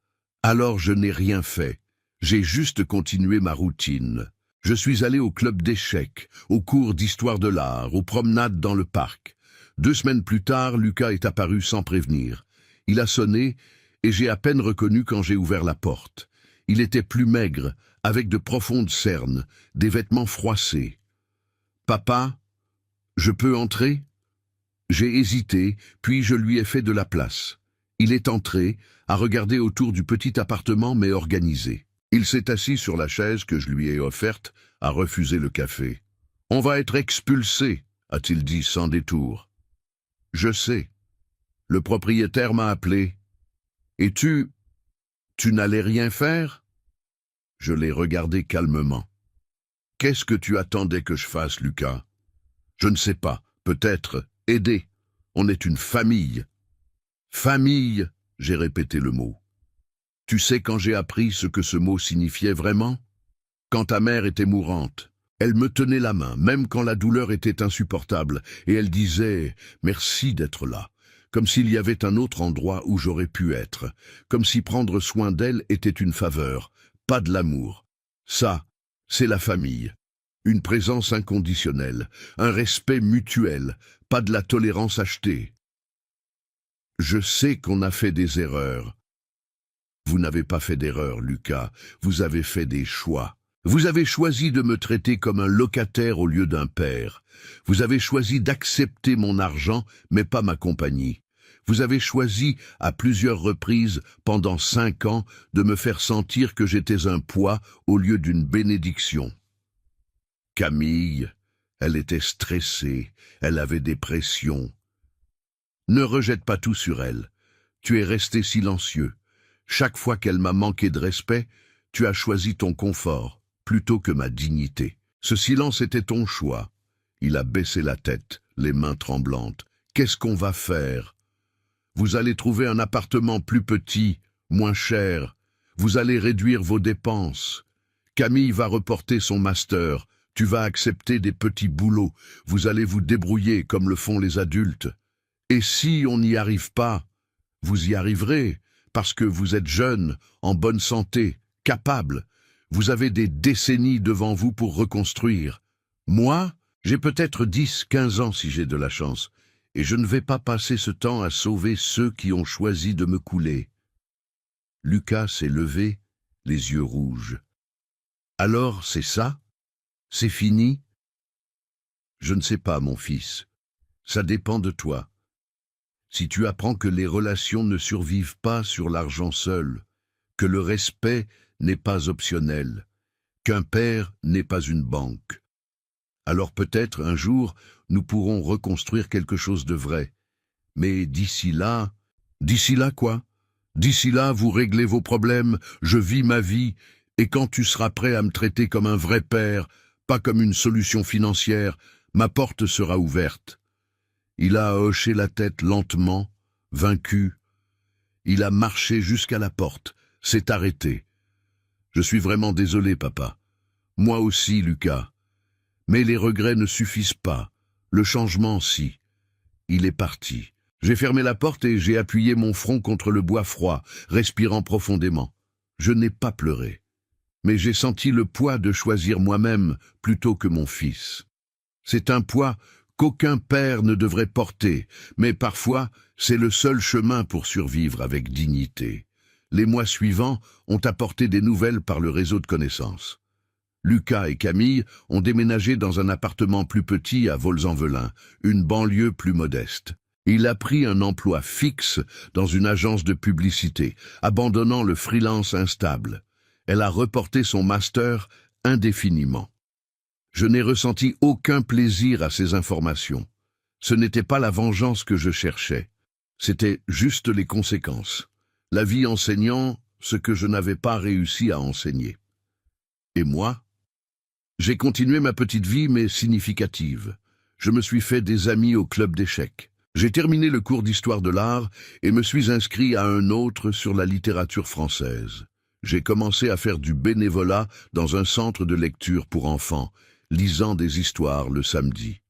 Alors je n'ai rien fait, j'ai juste continué ma routine. Je suis allé au club d'échecs, aux cours d'histoire de l'art, aux promenades dans le parc. 2 semaines plus tard, Lucas est apparu sans prévenir. Il a sonné et j'ai à peine reconnu quand j'ai ouvert la porte. Il était plus maigre, avec de profondes cernes, des vêtements froissés. « Papa, je peux entrer ?» J'ai hésité, puis je lui ai fait de la place. Il est entré, a regardé autour du petit appartement mais organisé. Il s'est assis sur la chaise que je lui ai offerte, a refusé le café. On va être expulsé, a-t-il dit sans détour. Je sais. Le propriétaire m'a appelé. Et tu n'allais rien faire? Je l'ai regardé calmement. Qu'est-ce que tu attendais que je fasse, Lucas? Je ne sais pas. Peut-être aider. On est une famille. Famille, j'ai répété le mot. Tu sais quand j'ai appris ce que ce mot signifiait vraiment? Quand ta mère était mourante, elle me tenait la main, même quand la douleur était insupportable, et elle disait « Merci d'être là », comme s'il y avait un autre endroit où j'aurais pu être, comme si prendre soin d'elle était une faveur, pas de l'amour. Ça, c'est la famille. Une présence inconditionnelle, un respect mutuel, pas de la tolérance achetée. Je sais qu'on a fait des erreurs. Vous n'avez pas fait d'erreur, Lucas, vous avez fait des choix. Vous avez choisi de me traiter comme un locataire au lieu d'un père. Vous avez choisi d'accepter mon argent, mais pas ma compagnie. Vous avez choisi, à plusieurs reprises, pendant 5 ans, de me faire sentir que j'étais un poids au lieu d'une bénédiction. Camille, elle était stressée, elle avait des pressions. Ne rejette pas tout sur elle. Tu es resté silencieux. Chaque fois qu'elle m'a manqué de respect, tu as choisi ton confort, plutôt que ma dignité. Ce silence était ton choix. Il a baissé la tête, les mains tremblantes. Qu'est-ce qu'on va faire? Vous allez trouver un appartement plus petit, moins cher. Vous allez réduire vos dépenses. Camille va reporter son master. Tu vas accepter des petits boulots. Vous allez vous débrouiller comme le font les adultes. Et si on n'y arrive pas, vous y arriverez, parce que vous êtes jeune, en bonne santé, capable. Vous avez des décennies devant vous pour reconstruire. Moi, j'ai peut-être 10, 15 ans si j'ai de la chance, et je ne vais pas passer ce temps à sauver ceux qui ont choisi de me couler. Lucas s'est levé, les yeux rouges. Alors, c'est ça? C'est fini? Je ne sais pas, mon fils. Ça dépend de toi. Si tu apprends que les relations ne survivent pas sur l'argent seul, que le respect n'est pas optionnel, qu'un père n'est pas une banque, alors peut-être un jour nous pourrons reconstruire quelque chose de vrai. Mais d'ici là quoi? D'ici là, vous réglez vos problèmes, je vis ma vie, et quand tu seras prêt à me traiter comme un vrai père, pas comme une solution financière, ma porte sera ouverte. Il a hoché la tête lentement, vaincu. Il a marché jusqu'à la porte, s'est arrêté. Je suis vraiment désolé, papa. Moi aussi, Lucas. Mais les regrets ne suffisent pas. Le changement, si. Il est parti. J'ai fermé la porte et j'ai appuyé mon front contre le bois froid, respirant profondément. Je n'ai pas pleuré. Mais j'ai senti le poids de choisir moi-même plutôt que mon fils. C'est un poids qu'aucun père ne devrait porter, mais parfois c'est le seul chemin pour survivre avec dignité. Les mois suivants ont apporté des nouvelles par le réseau de connaissances. Lucas et Camille ont déménagé dans un appartement plus petit à Volx-en-Velin, une banlieue plus modeste. Il a pris un emploi fixe dans une agence de publicité, abandonnant le freelance instable. Elle a reporté son master indéfiniment. Je n'ai ressenti aucun plaisir à ces informations. Ce n'était pas la vengeance que je cherchais. C'était juste les conséquences. La vie enseignant ce que je n'avais pas réussi à enseigner. Et moi? J'ai continué ma petite vie, mais significative. Je me suis fait des amis au club d'échecs. J'ai terminé le cours d'histoire de l'art et me suis inscrit à un autre sur la littérature française. J'ai commencé à faire du bénévolat dans un centre de lecture pour enfants, lisant des histoires le samedi.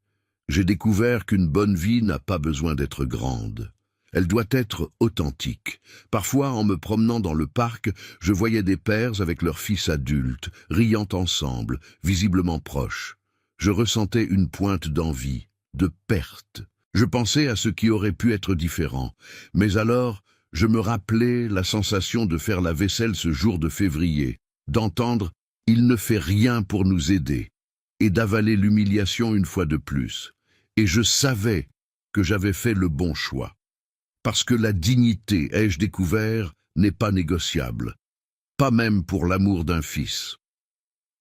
J'ai découvert qu'une bonne vie n'a pas besoin d'être grande. Elle doit être authentique. Parfois, en me promenant dans le parc, je voyais des pères avec leurs fils adultes, riant ensemble, visiblement proches. Je ressentais une pointe d'envie, de perte. Je pensais à ce qui aurait pu être différent. Mais alors, je me rappelais la sensation de faire la vaisselle ce jour de février, d'entendre « il ne fait rien pour nous aider » et d'avaler l'humiliation une fois de plus. Et je savais que j'avais fait le bon choix. Parce que la dignité, ai-je découvert, n'est pas négociable. Pas même pour l'amour d'un fils.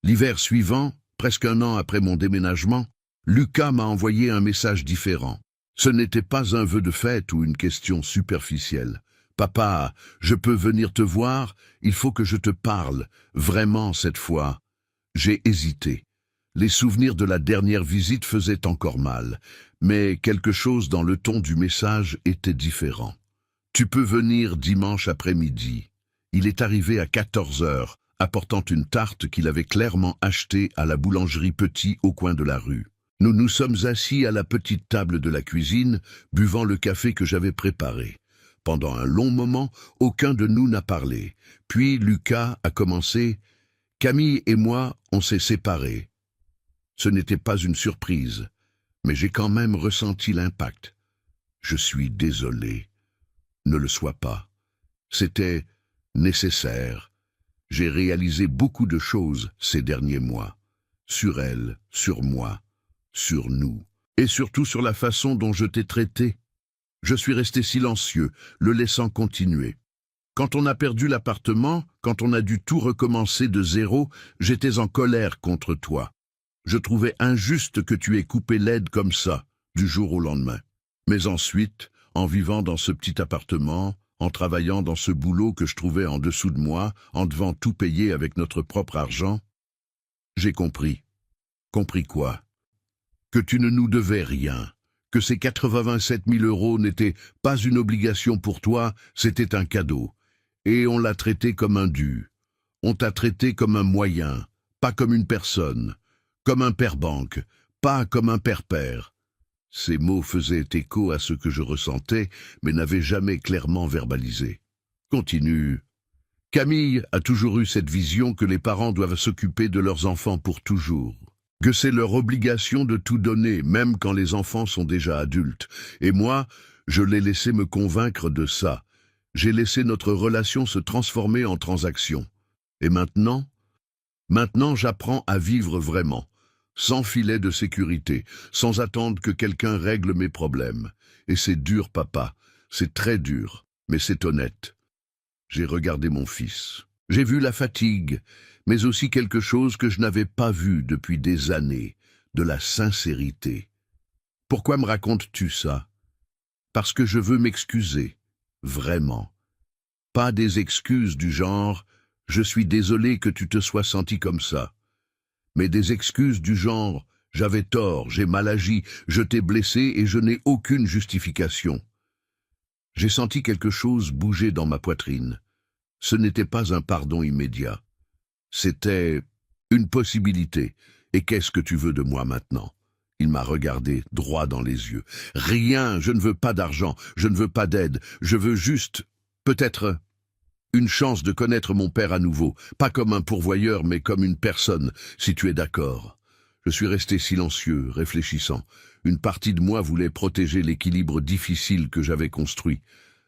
L'hiver suivant, presque un an après mon déménagement, Lucas m'a envoyé un message différent. Ce n'était pas un vœu de fête ou une question superficielle. « Papa, je peux venir te voir, il faut que je te parle, vraiment cette fois. » J'ai hésité. Les souvenirs de la dernière visite faisaient encore mal, mais quelque chose dans le ton du message était différent. « Tu peux venir dimanche après-midi. » Il est arrivé à 14 heures, apportant une tarte qu'il avait clairement achetée à la boulangerie Petit au coin de la rue. Nous nous sommes assis à la petite table de la cuisine, buvant le café que j'avais préparé. Pendant un long moment, aucun de nous n'a parlé. Puis Lucas a commencé. « Camille et moi, on s'est séparés. » Ce n'était pas une surprise, mais j'ai quand même ressenti l'impact. Je suis désolé. Ne le sois pas. C'était nécessaire. J'ai réalisé beaucoup de choses ces derniers mois. Sur elle, sur moi, sur nous, et surtout sur la façon dont je t'ai traité. Je suis resté silencieux, le laissant continuer. Quand on a perdu l'appartement, quand on a dû tout recommencer de zéro, j'étais en colère contre toi. Je trouvais injuste que tu aies coupé l'aide comme ça, du jour au lendemain. Mais ensuite, en vivant dans ce petit appartement, en travaillant dans ce boulot que je trouvais en dessous de moi, en devant tout payer avec notre propre argent, j'ai compris. Compris quoi? Que tu ne nous devais rien. Que ces 87 000 € n'étaient pas une obligation pour toi, c'était un cadeau. Et on l'a traité comme un dû. On t'a traité comme un moyen, pas comme une personne, comme un père-banque, pas comme un père-père. Ces mots faisaient écho à ce que je ressentais, mais n'avaient jamais clairement verbalisé. Continue. Camille a toujours eu cette vision que les parents doivent s'occuper de leurs enfants pour toujours. Que c'est leur obligation de tout donner, même quand les enfants sont déjà adultes. Et moi, je l'ai laissé me convaincre de ça. J'ai laissé notre relation se transformer en transaction. Et maintenant j'apprends à vivre vraiment, sans filet de sécurité, sans attendre que quelqu'un règle mes problèmes. Et c'est dur, papa, c'est très dur, mais c'est honnête. J'ai regardé mon fils. J'ai vu la fatigue, mais aussi quelque chose que je n'avais pas vu depuis des années, de la sincérité. Pourquoi me racontes-tu ça? Parce que je veux m'excuser, vraiment. Pas des excuses du genre « je suis désolé que tu te sois senti comme ça », mais des excuses du genre « j'avais tort, j'ai mal agi, je t'ai blessé et je n'ai aucune justification ». J'ai senti quelque chose bouger dans ma poitrine. Ce n'était pas un pardon immédiat. C'était une possibilité. Et qu'est-ce que tu veux de moi maintenant? Il m'a regardé droit dans les yeux. Rien, je ne veux pas d'argent, je ne veux pas d'aide, je veux juste, peut-être, une chance de connaître mon père à nouveau, pas comme un pourvoyeur, mais comme une personne, si tu es d'accord. Je suis resté silencieux, réfléchissant. Une partie de moi voulait protéger l'équilibre difficile que j'avais construit,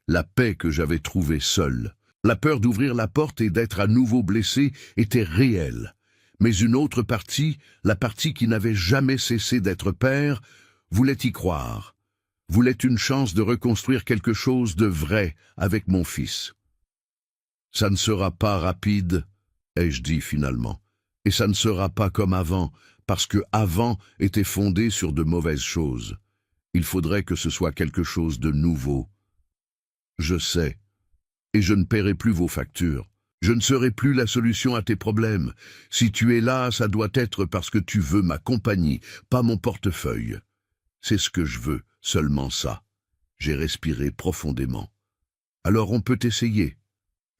la paix que j'avais trouvée seule. La peur d'ouvrir la porte et d'être à nouveau blessé était réelle. Mais une autre partie, la partie qui n'avait jamais cessé d'être père, voulait y croire, voulait une chance de reconstruire quelque chose de vrai avec mon fils. Ça ne sera pas rapide, ai-je dit finalement, et ça ne sera pas comme avant, parce que avant était fondé sur de mauvaises choses. Il faudrait que ce soit quelque chose de nouveau. Je sais. Et je ne paierai plus vos factures. Je ne serai plus la solution à tes problèmes. Si tu es là, ça doit être parce que tu veux ma compagnie, pas mon portefeuille. C'est ce que je veux, seulement ça. J'ai respiré profondément. Alors on peut essayer,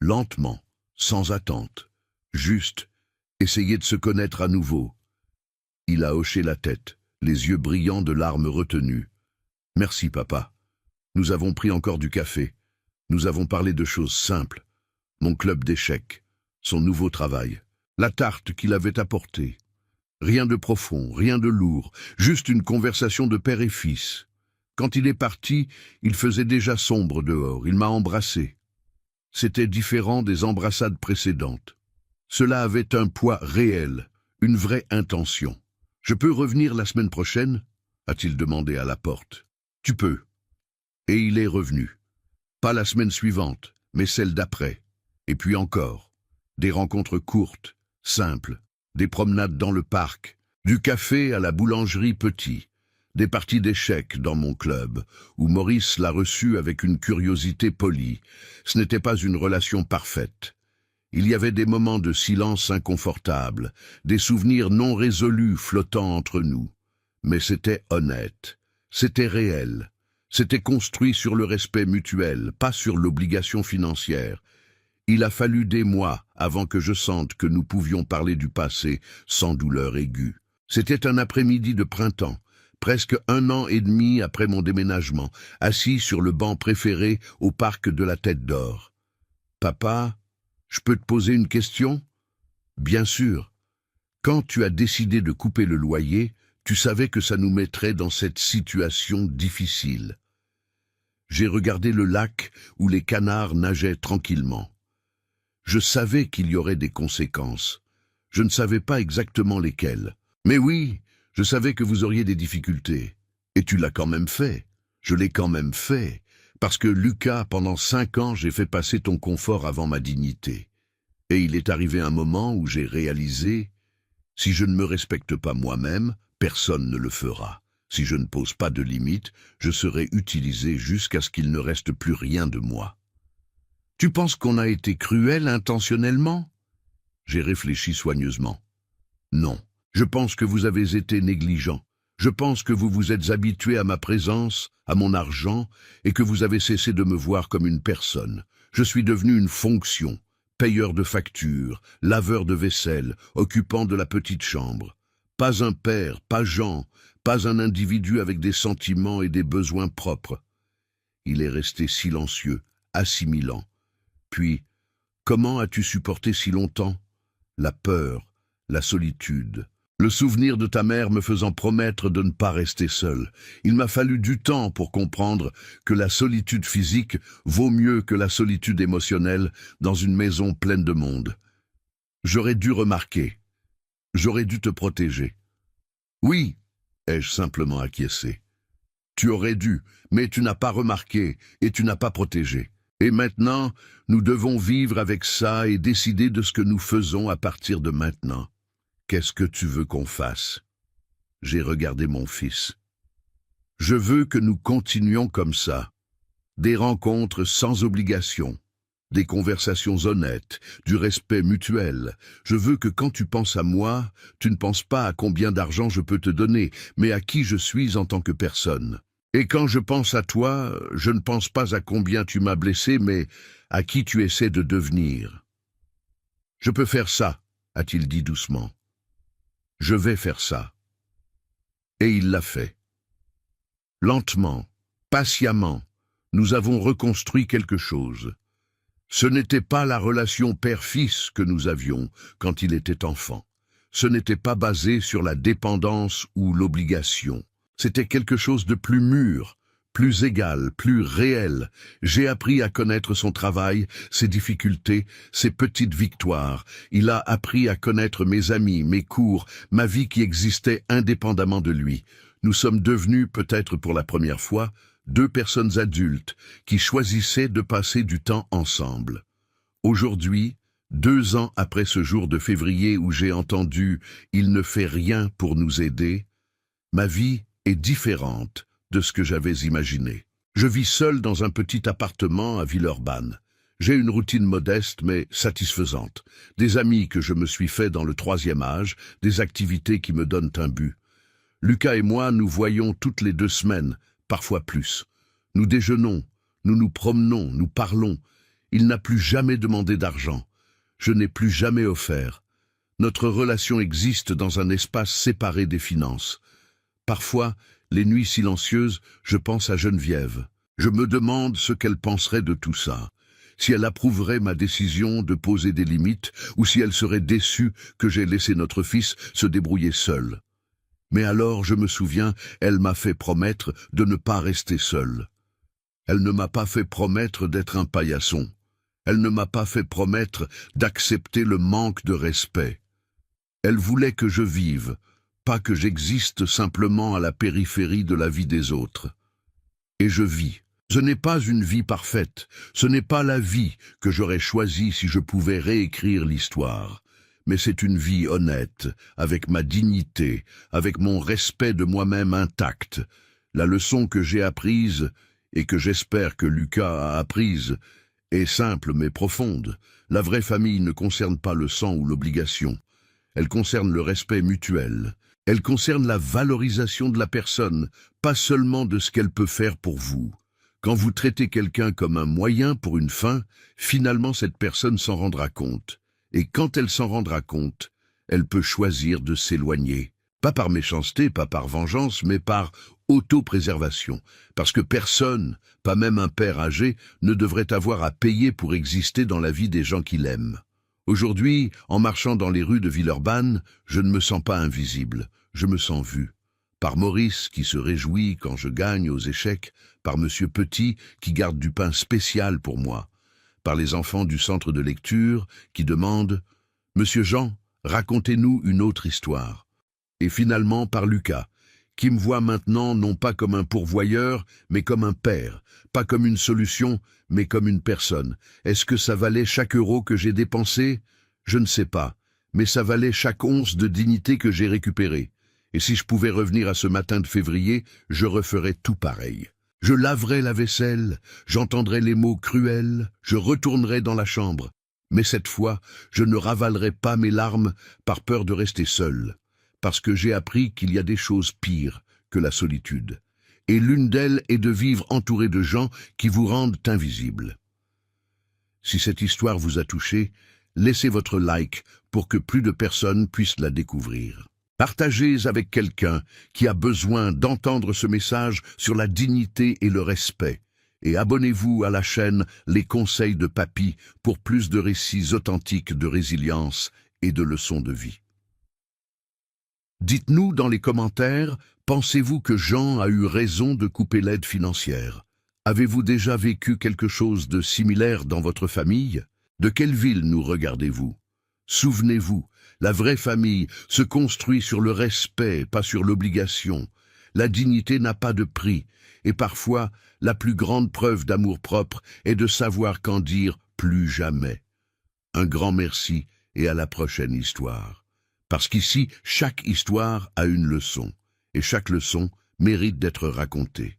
lentement, sans attente, juste, essayer de se connaître à nouveau. Il a hoché la tête, les yeux brillants de larmes retenues. Merci, papa. Nous avons pris encore du café. Nous avons parlé de choses simples. Mon club d'échecs, son nouveau travail, la tarte qu'il avait apportée. Rien de profond, rien de lourd, juste une conversation de père et fils. Quand il est parti, il faisait déjà sombre dehors, il m'a embrassé. C'était différent des embrassades précédentes. Cela avait un poids réel, une vraie intention. « Je peux revenir la semaine prochaine ?» a-t-il demandé à la porte. « Tu peux. » Et il est revenu. Pas la semaine suivante, mais celle d'après. Et puis encore. Des rencontres courtes, simples, des promenades dans le parc, Du café à la boulangerie Petit, des parties d'échecs dans mon club, où Maurice l'a reçu avec une curiosité polie. Ce n'était pas une relation parfaite. Il y avait des moments de silence inconfortable, des souvenirs non résolus flottant entre nous. Mais c'était honnête, c'était réel, c'était construit sur le respect mutuel, pas sur l'obligation financière. Il a fallu des mois avant que je sente que nous pouvions parler du passé sans douleur aiguë. C'était un après-midi de printemps, presque 1 an et demi après mon déménagement, assis sur le banc préféré au parc de la Tête d'Or. « Papa, je peux te poser une question ?» « Bien sûr. Quand tu as décidé de couper le loyer, tu savais que ça nous mettrait dans cette situation difficile. » J'ai regardé le lac où les canards nageaient tranquillement. Je savais qu'il y aurait des conséquences. Je ne savais pas exactement lesquelles. Mais oui, je savais que vous auriez des difficultés. Et tu l'as quand même fait. Je l'ai quand même fait. Parce que Lucas, pendant 5 ans, j'ai fait passer ton confort avant ma dignité. Et il est arrivé un moment où j'ai réalisé, si je ne me respecte pas moi-même, personne ne le fera. Si je ne pose pas de limites, je serai utilisé jusqu'à ce qu'il ne reste plus rien de moi. Tu penses qu'on a été cruel intentionnellement ? J'ai réfléchi soigneusement. Non, je pense que vous avez été négligent. Je pense que vous vous êtes habitué à ma présence, à mon argent, et que vous avez cessé de me voir comme une personne. Je suis devenu une fonction, payeur de factures, laveur de vaisselle, occupant de la petite chambre. Pas un père, pas Jean, pas un individu avec des sentiments et des besoins propres. Il est resté silencieux, assimilant. Puis, comment as-tu supporté si longtemps ? La peur, la solitude, le souvenir de ta mère me faisant promettre de ne pas rester seul. Il m'a fallu du temps pour comprendre que la solitude physique vaut mieux que la solitude émotionnelle dans une maison pleine de monde. J'aurais dû remarquer. J'aurais dû te protéger. Oui, ai-je simplement acquiescé. Tu aurais dû, mais tu n'as pas remarqué et tu n'as pas protégé. Et maintenant, nous devons vivre avec ça et décider de ce que nous faisons à partir de maintenant. Qu'est-ce que tu veux qu'on fasse ? J'ai regardé mon fils. Je veux que nous continuions comme ça. Des rencontres sans obligation, des conversations honnêtes, du respect mutuel. Je veux que quand tu penses à moi, tu ne penses pas à combien d'argent je peux te donner, mais à qui je suis en tant que personne. Et quand je pense à toi, je ne pense pas à combien tu m'as blessé, mais à qui tu essaies de devenir. Je peux faire ça, a-t-il dit doucement. Je vais faire ça. Et il l'a fait. Lentement, patiemment, nous avons reconstruit quelque chose. Ce n'était pas la relation père-fils que nous avions quand il était enfant. Ce n'était pas basé sur la dépendance ou l'obligation. C'était quelque chose de plus mûr, plus égal, plus réel. J'ai appris à connaître son travail, ses difficultés, ses petites victoires. Il a appris à connaître mes amis, mes cours, ma vie qui existait indépendamment de lui. Nous sommes devenus, peut-être pour la première fois, 2 personnes adultes qui choisissaient de passer du temps ensemble. Aujourd'hui, 2 ans après ce jour de février où j'ai entendu « Il ne fait rien pour nous aider », ma vie est différente de ce que j'avais imaginé. Je vis seul dans un petit appartement à Villeurbanne. J'ai une routine modeste mais satisfaisante. Des amis que je me suis fait dans le 3e âge, des activités qui me donnent un but. Lucas et moi nous voyons toutes les 2 semaines, parfois plus. Nous déjeunons, nous nous promenons, nous parlons. Il n'a plus jamais demandé d'argent. Je n'ai plus jamais offert. Notre relation existe dans un espace séparé des finances. Parfois, les nuits silencieuses, je pense à Geneviève. Je me demande ce qu'elle penserait de tout ça. Si elle approuverait ma décision de poser des limites, ou si elle serait déçue que j'ai laissé notre fils se débrouiller seul. Mais alors, je me souviens, elle m'a fait promettre de ne pas rester seule. Elle ne m'a pas fait promettre d'être un paillasson. Elle ne m'a pas fait promettre d'accepter le manque de respect. Elle voulait que je vive, pas que j'existe simplement à la périphérie de la vie des autres. Et je vis. Ce n'est pas une vie parfaite, ce n'est pas la vie que j'aurais choisie si je pouvais réécrire l'histoire. mais c'est une vie honnête, avec ma dignité, avec mon respect de moi-même intact. La leçon que j'ai apprise, et que j'espère que Lucas a apprise, est simple mais profonde. La vraie famille ne concerne pas le sang ou l'obligation. Elle concerne le respect mutuel. Elle concerne la valorisation de la personne, pas seulement de ce qu'elle peut faire pour vous. Quand vous traitez quelqu'un comme un moyen pour une fin, finalement cette personne s'en rendra compte. Et quand elle s'en rendra compte, elle peut choisir de s'éloigner. Pas par méchanceté, pas par vengeance, mais par autopréservation. Parce que personne, pas même un père âgé, ne devrait avoir à payer pour exister dans la vie des gens qu'il aime. Aujourd'hui, en marchant dans les rues de Villeurbanne, je ne me sens pas invisible, je me sens vu. Par Maurice, qui se réjouit quand je gagne aux échecs, par Monsieur Petit, qui garde du pain spécial pour moi, par les enfants du centre de lecture, qui demandent « Monsieur Jean, racontez-nous une autre histoire ». Et finalement par Lucas, qui me voit maintenant non pas comme un pourvoyeur, mais comme un père, pas comme une solution, mais comme une personne. Est-ce que ça valait chaque euro que j'ai dépensé? Je ne sais pas, mais ça valait chaque once de dignité que j'ai récupérée. Et si je pouvais revenir à ce matin de février, je referais tout pareil. Je laverais la vaisselle, j'entendrais les mots cruels, je retournerais dans la chambre. Mais cette fois, je ne ravalerai pas mes larmes par peur de rester seul. Parce que j'ai appris qu'il y a des choses pires que la solitude. Et l'une d'elles est de vivre entouré de gens qui vous rendent invisible. Si cette histoire vous a touché, laissez votre like pour que plus de personnes puissent la découvrir. Partagez avec quelqu'un qui a besoin d'entendre ce message sur la dignité et le respect. Et abonnez-vous à la chaîne Les Conseils de Papy pour plus de récits authentiques de résilience et de leçons de vie. Dites-nous dans les commentaires, pensez-vous que Jean a eu raison de couper l'aide financière? Avez-vous déjà vécu quelque chose de similaire dans votre famille? De quelle ville nous regardez-vous? Souvenez-vous, la vraie famille se construit sur le respect, pas sur l'obligation. La dignité n'a pas de prix, et parfois, la plus grande preuve d'amour-propre est de savoir quand dire plus jamais. Un grand merci et à la prochaine histoire. Parce qu'ici, chaque histoire a une leçon, et chaque leçon mérite d'être racontée.